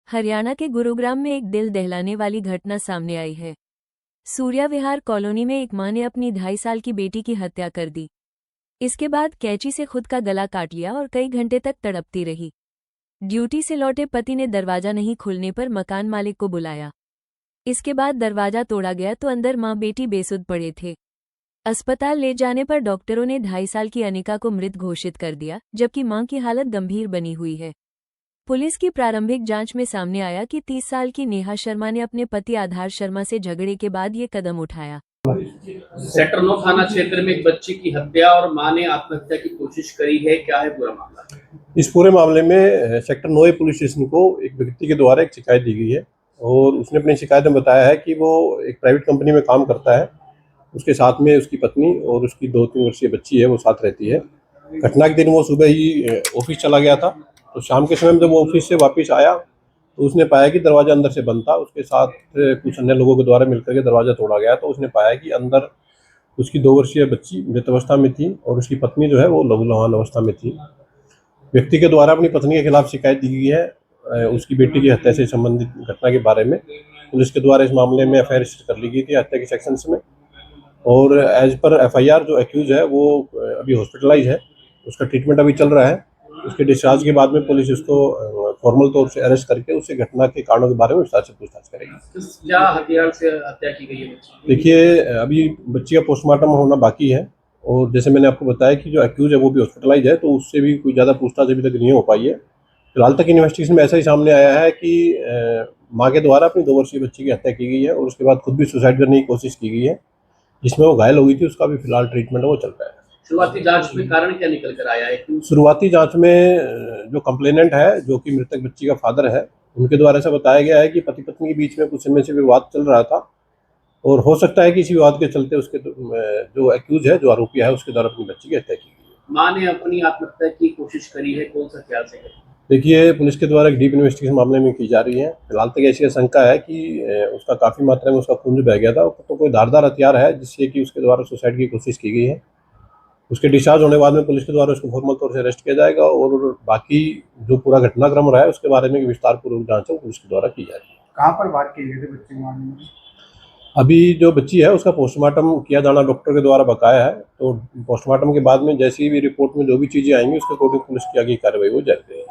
हरियाणा के गुरुग्राम में एक दिल दहलाने वाली घटना सामने आई है। सूर्या विहार कॉलोनी में एक मां ने अपनी 2.5 साल की बेटी की हत्या कर दी। इसके बाद कैंची से खुद का गला काट लिया और कई घंटे तक तड़पती रही। ड्यूटी से लौटे पति ने दरवाजा नहीं खुलने पर मकान मालिक को बुलाया। इसके बाद दरवाजा तोड़ा गया तो अंदर मां बेटी बेसुध पड़े थे। अस्पताल ले जाने पर डॉक्टरों ने 2.5 साल की अनिका को मृत घोषित कर दिया, जबकि मां की हालत गंभीर बनी हुई है। पुलिस की प्रारंभिक जांच में सामने आया कि 30 साल की नेहा शर्मा ने अपने पति आधार शर्मा से झगड़े के बाद ये कदम उठाया। सेक्टर 9 थाना क्षेत्र में एक बच्ची की हत्या और मां ने आत्महत्या की कोशिश करी है, क्या है पूरा मामला? इस पूरे मामले में सेक्टर 9 पुलिस स्टेशन को एक व्यक्ति के द्वारा एक शिकायत दी गई है और उसने अपनी शिकायत में बताया है कि वो एक प्राइवेट कंपनी में काम करता है। उसके साथ में उसकी पत्नी और उसकी 2-3 वर्षीय बच्ची है, वो साथ रहती है। घटना के दिन वो सुबह ही ऑफिस चला गया था, तो शाम के समय में जब वो ऑफिस से वापस आया तो उसने पाया कि दरवाज़ा अंदर से बंद था। उसके साथ कुछ अन्य लोगों के द्वारा मिलकर के दरवाज़ा तोड़ा गया, तो उसने पाया कि अंदर उसकी 2 वर्षीय बच्ची मृत अवस्था में थी और उसकी पत्नी जो है वो लहूलुहान अवस्था में थी। व्यक्ति के द्वारा अपनी पत्नी के खिलाफ शिकायत दी गई है उसकी बेटी की हत्या से संबंधित घटना के बारे में। पुलिस के द्वारा इस मामले में एफआईआर रजिस्टर कर ली गई थी हत्या के सेक्शंस में, और एज पर एफआईआर जो एक्यूज है वो अभी हॉस्पिटलाइज है, उसका ट्रीटमेंट अभी चल रहा है। उसके डिस्चार्ज के बाद में पुलिस उसको फॉर्मल तौर से अरेस्ट करके उससे घटना के कारणों के बारे में विस्तार से पूछताछ करेगी। क्या हथियार से हत्या की गई है? देखिए, अभी बच्ची का पोस्टमार्टम होना बाकी है और जैसे मैंने आपको बताया कि जो एक्यूज है वो भी हॉस्पिटलाइज है, तो उससे भी कोई ज़्यादा पूछताछ अभी तक नहीं हो पाई है। फिलहाल तक इन्वेस्टिगेशन में ऐसा ही सामने आया है कि माँ के द्वारा अपनी 2 वर्षीय बच्ची की हत्या की गई है और उसके बाद खुद भी सुसाइड करने की कोशिश की गई है, जिसमें वो घायल हो गई थी। उसका भी फिलहाल ट्रीटमेंट वो चल रहा है। शुरुआती जांच में कारण क्या निकल कर आया है? शुरुआती जांच में जो कंप्लेनेंट है, जो कि मृतक बच्ची का फादर है, उनके द्वारा ऐसा बताया गया है कि पति पत्नी के बीच में कुछ समय से विवाद चल रहा था और हो सकता है कि इसी विवाद के चलते उसके जो एक्यूज है, जो आरोपी है, उसके द्वारा अपनी बच्ची की हत्या की गई। मां ने अपनी आत्महत्या की कोशिश करी है, कौन सा ख्याल से करी? देखिए, पुलिस के द्वारा एक डीप इन्वेस्टिगेशन मामले में की जा रही है। फिलहाल तक ऐसी आशंका है कि उसका काफ़ी मात्रा में उसका खून जो बह गया था, तो कोई धारदार हथियार है जिससे कि उसके द्वारा सुसाइड की कोशिश की गई है। उसके डिस्चार्ज होने के बाद में पुलिस के द्वारा उसको फॉर्मल तौर से अरेस्ट किया जाएगा और बाकी जो पूरा घटनाक्रम रहा है उसके बारे में विस्तार पूर्वक जांच पुलिस के द्वारा की जा रही है। कहाँ पर बात की गई थी बच्चे के मामले में? अभी जो बच्ची है उसका पोस्टमार्टम किया जाना डॉक्टर के द्वारा बकाया है, तो पोस्टमार्टम के बाद में जैसी भी रिपोर्ट में जो भी चीज़ें आएंगी उसके अकॉर्डिंग पुलिस की आगे कार्रवाई हो जाएगी।